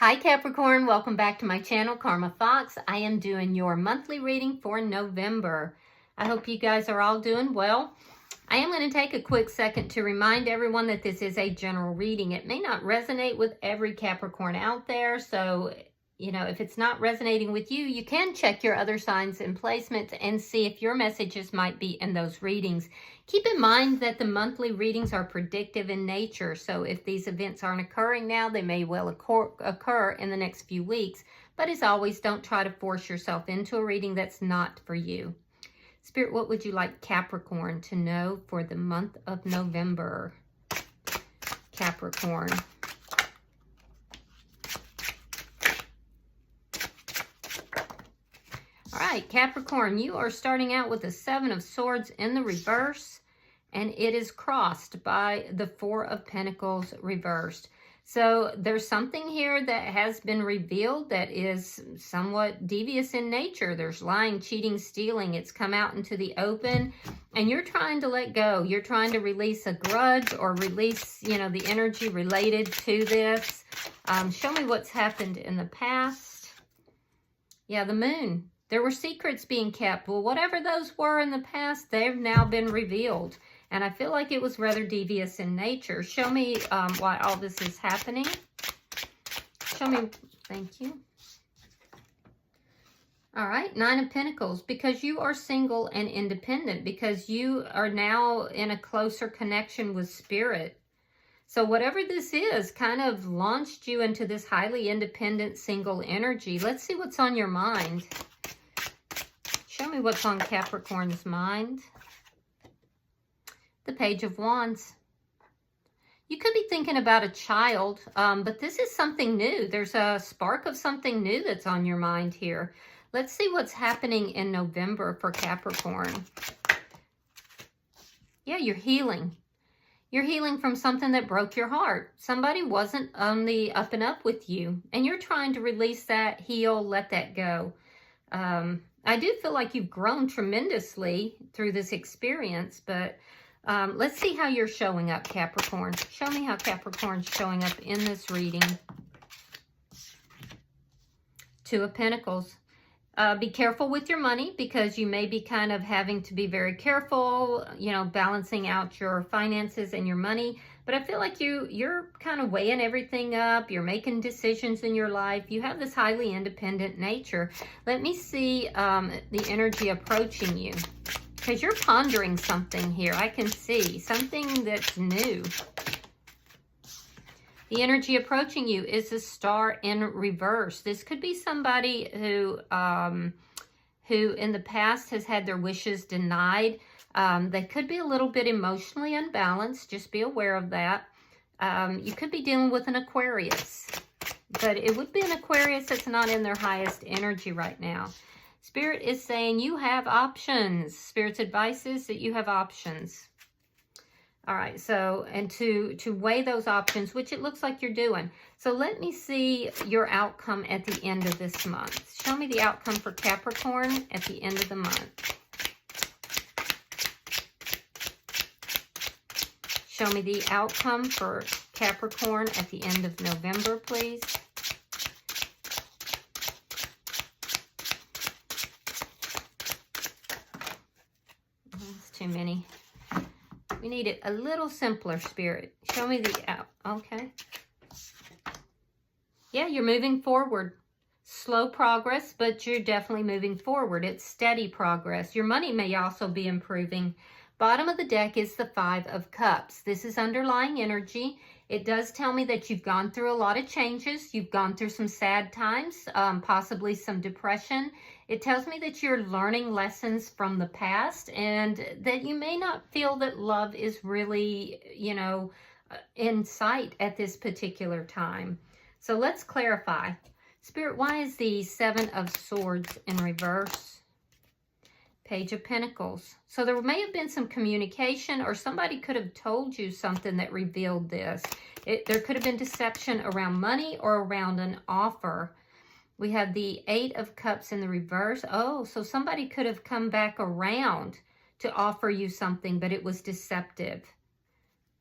Hi Capricorn, welcome back to my channel, Karma Fox. I am doing your monthly reading for November. I hope you guys are all doing well. I am going to take a quick second to remind everyone that this is a general reading. It may not resonate with every Capricorn out there, so if it's not resonating with you, you can check your other signs and placements and see if your messages might be in those readings. Keep in mind that the monthly readings are predictive in nature, so if these events aren't occurring now, they may well occur in the next few weeks. But as always, don't try to force yourself into a reading that's not for you. Spirit, what would you like Capricorn to know for the month of November? Capricorn. All right, Capricorn, you are starting out with the Seven of Swords in the reverse, and it is crossed by the Four of Pentacles reversed. So there's something here that has been revealed that is somewhat devious in nature. There's lying, cheating, stealing. It's come out into the open, and you're trying to let go. You're trying to release a grudge or release, the energy related to this. Show me what's happened in the past. Yeah, the Moon. There were secrets being kept. Well, whatever those were in the past, they've now been revealed. And I feel like it was rather devious in nature. Show me why all this is happening. Show me. Thank you. All right, Nine of Pentacles. Because you are single and independent. Because you are now in a closer connection with Spirit. So whatever this is kind of launched you into this highly independent single energy. Let's see what's on your mind. Show me what's on Capricorn's mind. The Page of Wands. You could be thinking about a child, but this is something new. There's a spark of something new that's on your mind here. Let's see what's happening in November for Capricorn. Yeah, you're healing. You're healing from something that broke your heart. Somebody wasn't on the up and up with you, and you're trying to release that, heal, let that go. I do feel like you've grown tremendously through this experience, but let's see how you're showing up, Capricorn. Show me how Capricorn's showing up in this reading. Two of Pentacles. Be careful with your money because you may be kind of having to be very careful, balancing out your finances and your money. But I feel like you're kind of weighing everything up. You're making decisions in your life. You have this highly independent nature. Let me see the energy approaching you. Because you're pondering something here. I can see something that's new. The energy approaching you is a Star in reverse. This could be somebody who in the past has had their wishes denied. They could be a little bit emotionally unbalanced. Just be aware of that. You could be dealing with an Aquarius. But it would be an Aquarius that's not in their highest energy right now. Spirit is saying you have options. Spirit's advice is that you have options. All right, so, and to weigh those options, which it looks like you're doing. So let me see your outcome at the end of this month. Show me the outcome for Capricorn at the end of the month. Show me the outcome for Capricorn at the end of November, please. That's too many. We need it a little simpler, Spirit. Show me the out. Okay. Yeah, you're moving forward. Slow progress, but you're definitely moving forward. It's steady progress. Your money may also be improving. Bottom of the deck is the Five of Cups. This is underlying energy. It does tell me that you've gone through a lot of changes. You've gone through some sad times, possibly some depression. It tells me that you're learning lessons from the past and that you may not feel that love is really, in sight at this particular time. So let's clarify. Spirit, why is the Seven of Swords in reverse? Page of Pentacles. So there may have been some communication or somebody could have told you something that revealed this. There could have been deception around money or around an offer. We have the Eight of Cups in the reverse. Oh, so somebody could have come back around to offer you something, but it was deceptive.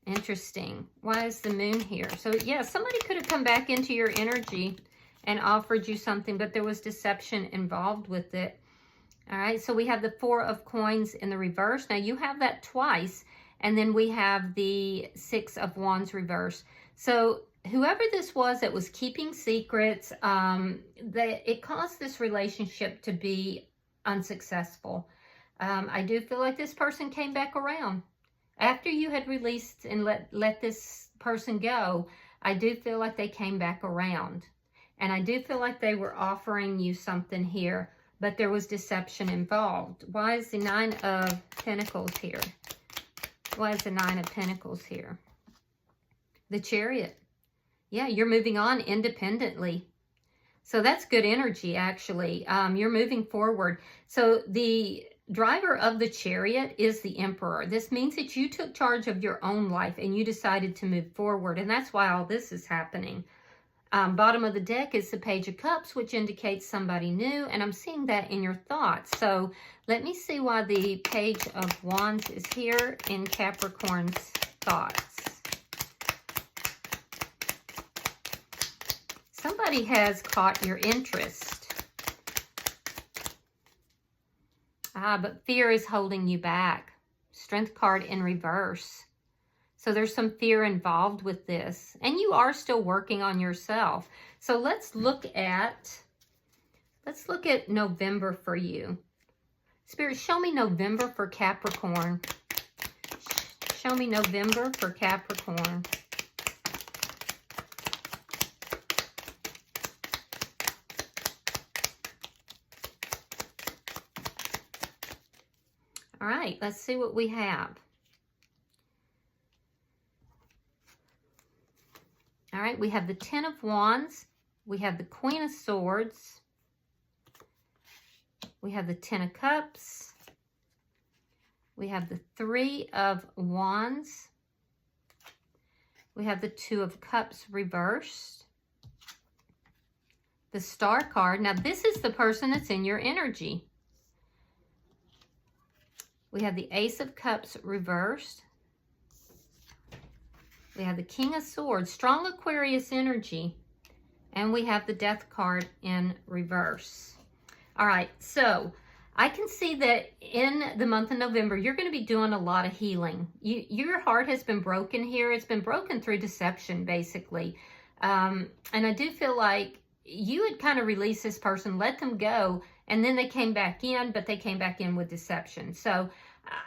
Interesting. Why is the moon here? So, yeah, somebody could have come back into your energy and offered you something, but there was deception involved with it. All right, so we have the 4 of coins in the reverse. Now, you have that twice, and then we have the 6 of wands reverse. So, whoever this was that was keeping secrets, it caused this relationship to be unsuccessful. I do feel like this person came back around. After you had released and let this person go, I do feel like they came back around. And I do feel like they were offering you something here, but there was deception involved. Why is the 9 of Pentacles here? Why is the 9 of Pentacles here? The Chariot. Yeah, you're moving on independently. So that's good energy, actually. You're moving forward. So the driver of the Chariot is the Emperor. This means that you took charge of your own life and you decided to move forward. And that's why all this is happening. Bottom of the deck is the Page of Cups, which indicates somebody new. And I'm seeing that in your thoughts. So let me see why the Page of Wands is here in Capricorn's thoughts. Somebody has caught your interest. But fear is holding you back. Strength card in reverse. So there's some fear involved with this. And you are still working on yourself. So let's look at November for you. Spirit, show me November for Capricorn. Show me November for Capricorn. All right, let's see what we have. All right, we have the 10 of Wands. We have the Queen of Swords. We have the 10 of Cups. We have the 3 of Wands. We have the 2 of Cups reversed. The Star card. Now, this is the person that's in your energy. We have the Ace of Cups reversed. We have the King of Swords, strong Aquarius energy. And we have the Death card in reverse. All right, so I can see that in the month of November, you're going to be doing a lot of healing. Your heart has been broken here. It's been broken through deception, basically. And I do feel like you had kind of released this person, let them go, and then they came back in, but they came back in with deception. So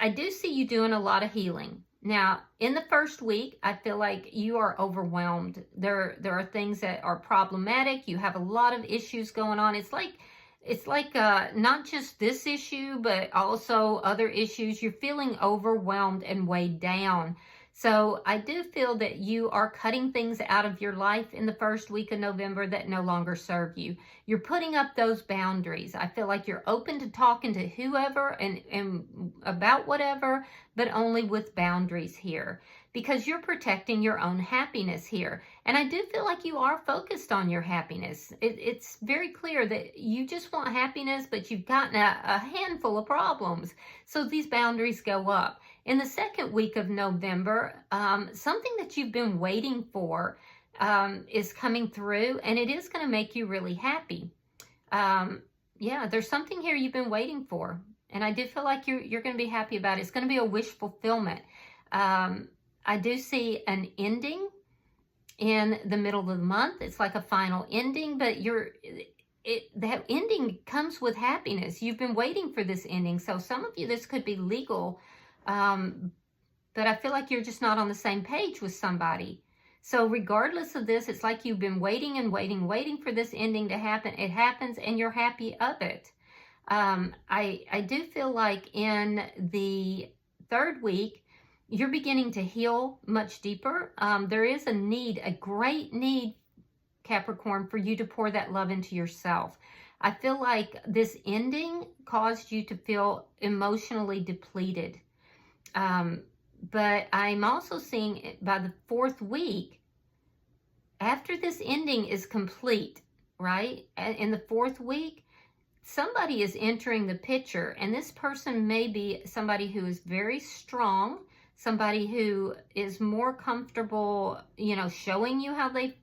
I do see you doing a lot of healing. Now, in the first week, I feel like you are overwhelmed. There are things that are problematic. You have a lot of issues going on. It's like not just this issue, but also other issues. You're feeling overwhelmed and weighed down. So I do feel that you are cutting things out of your life in the first week of November that no longer serve you. You're putting up those boundaries. I feel like you're open to talking to whoever and about whatever, but only with boundaries here, because you're protecting your own happiness here. And I do feel like you are focused on your happiness. It's very clear that you just want happiness, but you've gotten a handful of problems. So these boundaries go up. In the second week of November, something that you've been waiting for is coming through, and it is going to make you really happy. Yeah, there's something here you've been waiting for, and I do feel like you're going to be happy about it. It's going to be a wish fulfillment. I do see an ending in the middle of the month. It's like a final ending, but that ending comes with happiness. You've been waiting for this ending. So some of you, this could be legal, but I feel like you're just not on the same page with somebody. So regardless of this, it's like you've been waiting and waiting for this ending to happen. It happens and you're happy of it. I do feel like in the third week, you're beginning to heal much deeper. There is a great need, Capricorn, for you to pour that love into yourself. I feel like this ending caused you to feel emotionally depleted. But I'm also seeing by the fourth week, after this ending is complete, right? In the fourth week, somebody is entering the picture, and this person may be somebody who is very strong, somebody who is more comfortable, you know, showing you how they,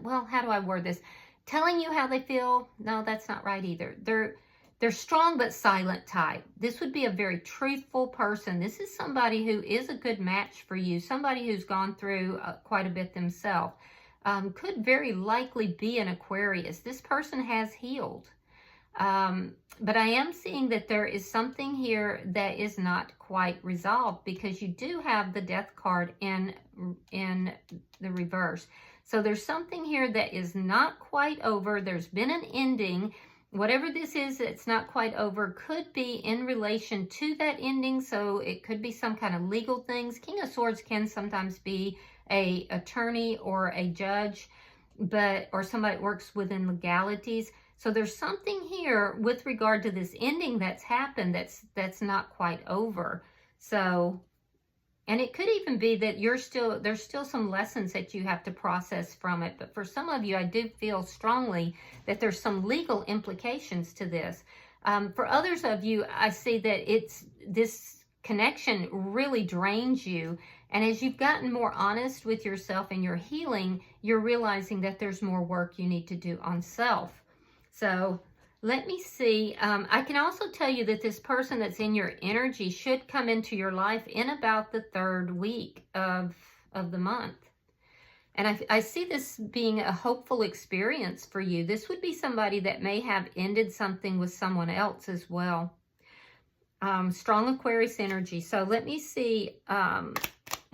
well, how do I word this? Telling you how they feel. No, that's not right either. They're strong but silent type. This would be a very truthful person. This is somebody who is a good match for you, somebody who's gone through quite a bit themselves. Could very likely be an Aquarius. This person has healed. But I am seeing that there is something here that is not quite resolved, because you do have the Death card in the reverse. So there's something here that is not quite over. There's been an ending. Whatever this is that's not quite over could be in relation to that ending. So it could be some kind of legal things. King of Swords can sometimes be a attorney or a judge, or somebody that works within legalities. So there's something here with regard to this ending that's happened that's not quite over. So, and it could even be that there's still some lessons that you have to process from it. But for some of you, I do feel strongly that there's some legal implications to this. For others of you, I see that this connection really drains you. And as you've gotten more honest with yourself and your healing, you're realizing that there's more work you need to do on self. So let me see. I can also tell you that this person that's in your energy should come into your life in about the 3rd week of the month. And I see this being a hopeful experience for you. This would be somebody that may have ended something with someone else as well. Strong Aquarius energy. So let me see.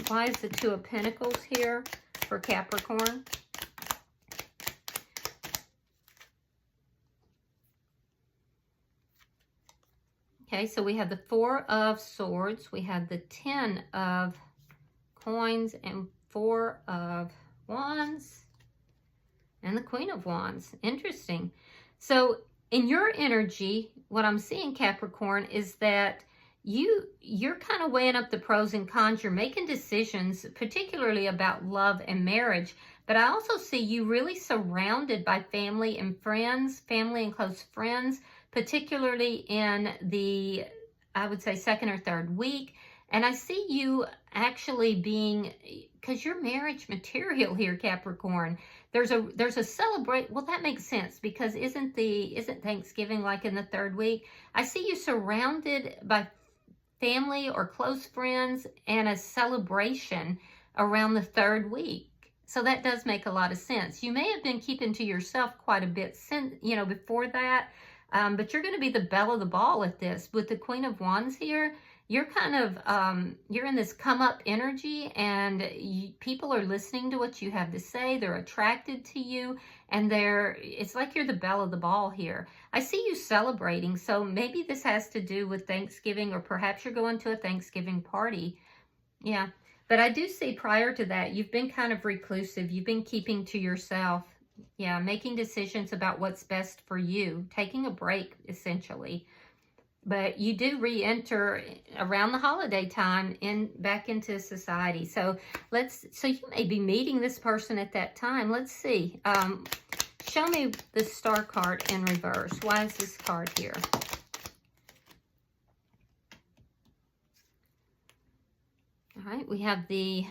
Why is the 2 of Pentacles here for Capricorn? Okay, so we have the 4 of Swords, we have the 10 of Coins, and 4 of Wands, and the Queen of Wands. Interesting. So in your energy, what I'm seeing, Capricorn, is that you're kind of weighing up the pros and cons. You're making decisions, particularly about love and marriage. But I also see you really surrounded by family and friends, family and close friends, particularly in the, I would say, 2nd or 3rd week. And I see you actually being, because you're marriage material here, Capricorn. There's a celebrate. Well, that makes sense, because isn't Thanksgiving like in the 3rd week? I see you surrounded by family or close friends and a celebration around the 3rd week. So that does make a lot of sense. You may have been keeping to yourself quite a bit since, you know, before that. But you're going to be the belle of the ball at this. With the Queen of Wands here, you're kind of, you're in this come up energy, and people are listening to what you have to say. They're attracted to you, and it's like you're the belle of the ball here. I see you celebrating. So maybe this has to do with Thanksgiving, or perhaps you're going to a Thanksgiving party. Yeah. But I do see prior to that, you've been kind of reclusive. You've been keeping to yourself. Yeah, making decisions about what's best for you, taking a break, essentially. But you do re-enter around the holiday time back into society. So you may be meeting this person at that time. Let's see. Show me the Star card in reverse. Why is this card here? All right, we have the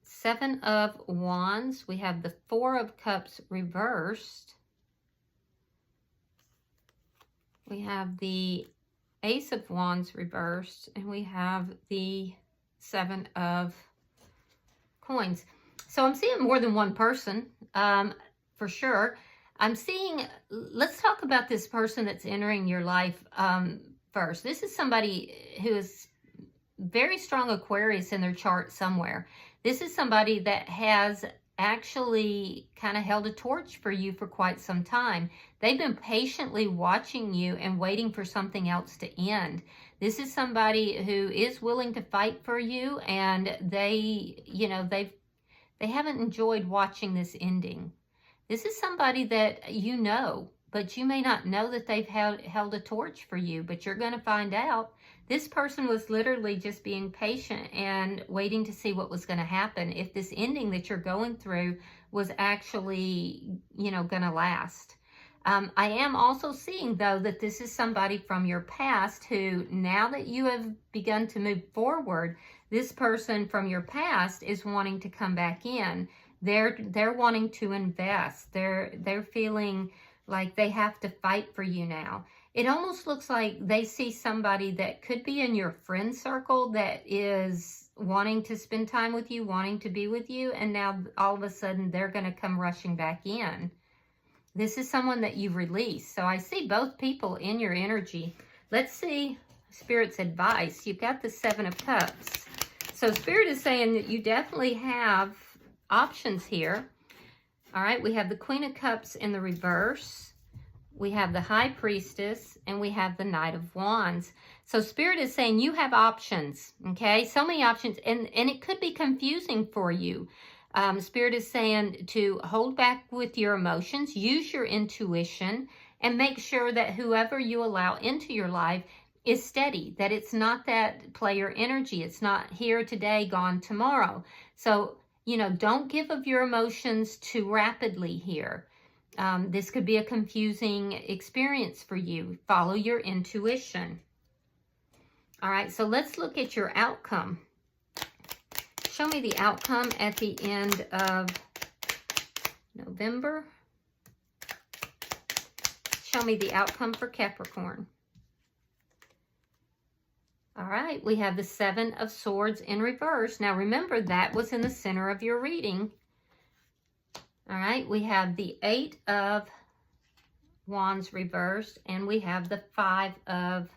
7 of Wands. We have the 4 of Cups reversed. We have the Ace of Wands reversed. And we have the 7 of Coins. So I'm seeing more than one person, for sure. I'm seeing, let's talk about this person that's entering your life first. This is somebody who is very strong Aquarius in their chart somewhere. This is somebody that has actually kind of held a torch for you for quite some time. They've been patiently watching you and waiting for something else to end. This is somebody who is willing to fight for you, and they haven't enjoyed watching this ending. This is somebody that you know, but you may not know that they've held a torch for you, but you're going to find out. This person was literally just being patient and waiting to see what was going to happen, if this ending that you're going through was actually, going to last. I am also seeing, though, that this is somebody from your past who, now that you have begun to move forward, this person from your past is wanting to come back in. They're wanting to invest. They're feeling like they have to fight for you now. It almost looks like they see somebody that could be in your friend circle that is wanting to spend time with you, wanting to be with you, and now all of a sudden they're going to come rushing back in. This is someone that you've released. So I see both people in your energy. Let's see Spirit's advice. You've got the Seven of Cups. So Spirit is saying that you definitely have options here. All right, we have the Queen of Cups in the reverse. We have the High Priestess, and we have the Knight of Wands. So Spirit is saying you have options, okay? So many options, and it could be confusing for you. Spirit is saying to hold back with your emotions, use your intuition, and make sure that whoever you allow into your life is steady, that it's not that player energy. It's not here today, gone tomorrow. So, you know, don't give of your emotions too rapidly here. This could be a confusing experience for you. Follow your intuition. All right, so let's look at your outcome. Show me the outcome at the end of November. Show me the outcome for Capricorn. All right, we have the Seven of Swords in reverse. Now remember, that was in the center of your reading. All right, we have the Eight of Wands reversed, and we have the Five of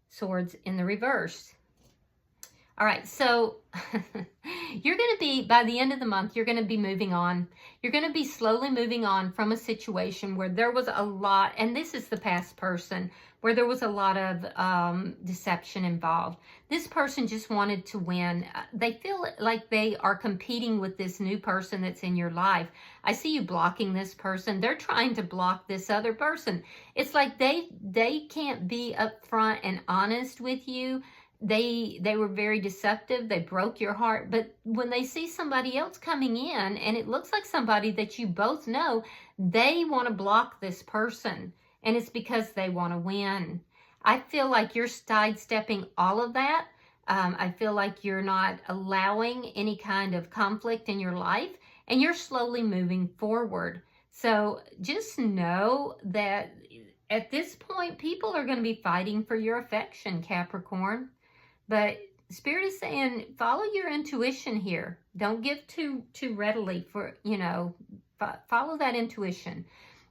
Swords in the reverse. All right, so you're going to be, by the end of the month, you're going to be moving on. You're going to be slowly moving on from a situation where there was a lot, and this is the past person, where there was a lot of deception involved. This person just wanted to win. They feel like they are competing with this new person that's in your life. I see you blocking this person. They're trying to block this other person. It's like they can't be upfront and honest with you. They were very deceptive. They broke your heart. But when they see somebody else coming in, and it looks like somebody that you both know, they want to block this person. And it's because they want to win. I feel like you're sidestepping all of that. I feel like you're not allowing any kind of conflict in your life. And you're slowly moving forward. So just know that at this point, people are going to be fighting for your affection, Capricorn. But Spirit is saying, follow your intuition here. Don't give too readily for, you know, follow that intuition.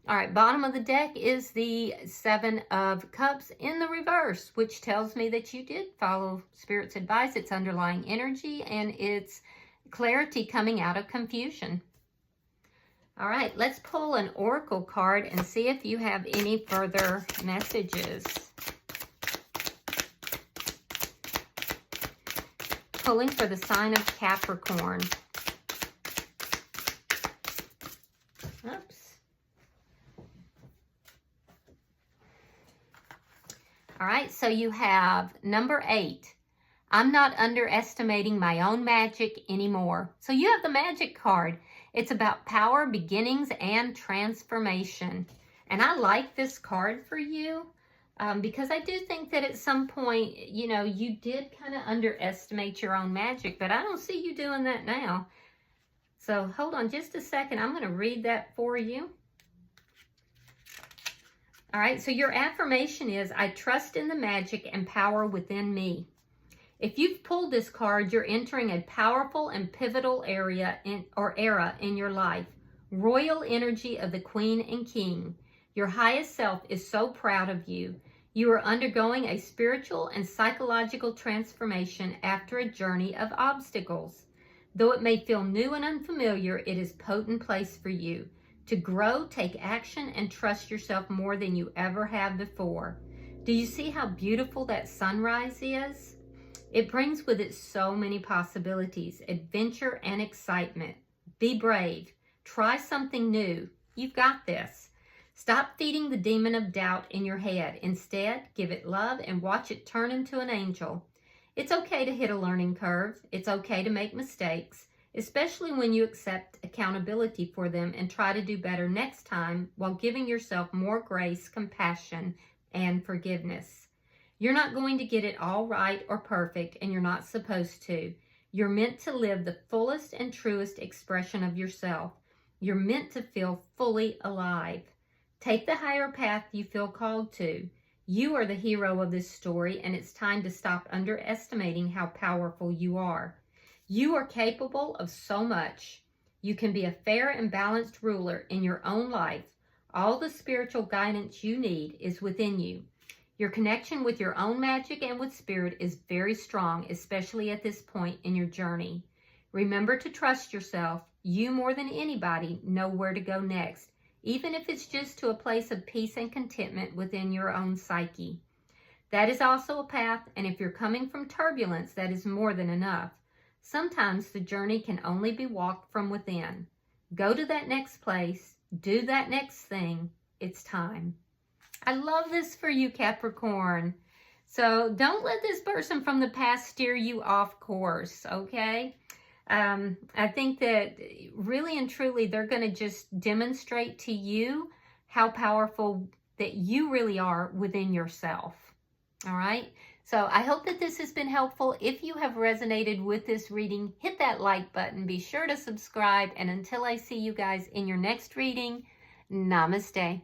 All right, bottom of the deck is the Seven of Cups in the reverse, which tells me that you did follow Spirit's advice. It's underlying energy, and it's clarity coming out of confusion. All right, let's pull an oracle card and see if you have any further messages. Pulling for the sign of Capricorn. Oops. All right, so you have number 8. I'm not underestimating my own magic anymore. So you have the magic card. It's about power, beginnings, and transformation. And I like this card for you. Because I do think that at some point, you know, you did kind of underestimate your own magic, but I don't see you doing that now. So hold on just a second. I'm going to read that for you. All right, so your affirmation is, I trust in the magic and power within me. If you've pulled this card, you're entering a powerful and pivotal era in your life. Royal energy of the Queen and King. Your highest self is so proud of you. You are undergoing a spiritual and psychological transformation after a journey of obstacles. Though it may feel new and unfamiliar, it is a potent place for you to grow, take action, and trust yourself more than you ever have before. Do you see how beautiful that sunrise is? It brings with it so many possibilities, adventure and excitement. Be brave. Try something new. You've got this. Stop feeding the demon of doubt in your head. Instead, give it love and watch it turn into an angel. It's okay to hit a learning curve. It's okay to make mistakes. especially when you accept accountability for them and try to do better next time while giving yourself more grace, compassion, and forgiveness. You're not going to get it all right or perfect, and you're not supposed to. You're meant to live the fullest and truest expression of yourself. You're meant to feel fully alive. Take the higher path you feel called to. You are the hero of this story, and it's time to stop underestimating how powerful you are. You are capable of so much. You can be a fair and balanced ruler in your own life. All the spiritual guidance you need is within you. Your connection with your own magic and with spirit is very strong, especially at this point in your journey. Remember to trust yourself. You, more than anybody, know where to go next, even if it's just to a place of peace and contentment within your own psyche. That is also a path, and if you're coming from turbulence, that is more than enough. Sometimes the journey can only be walked from within. Go to that next place. Do that next thing. It's time. I love this for you, Capricorn. So don't let this person from the past steer you off course, okay? I think that really and truly they're going to just demonstrate to you how powerful that you really are within yourself. All right? So I hope that this has been helpful. If you have resonated with this reading, hit that like button. Be sure to subscribe. And until I see you guys in your next reading, namaste.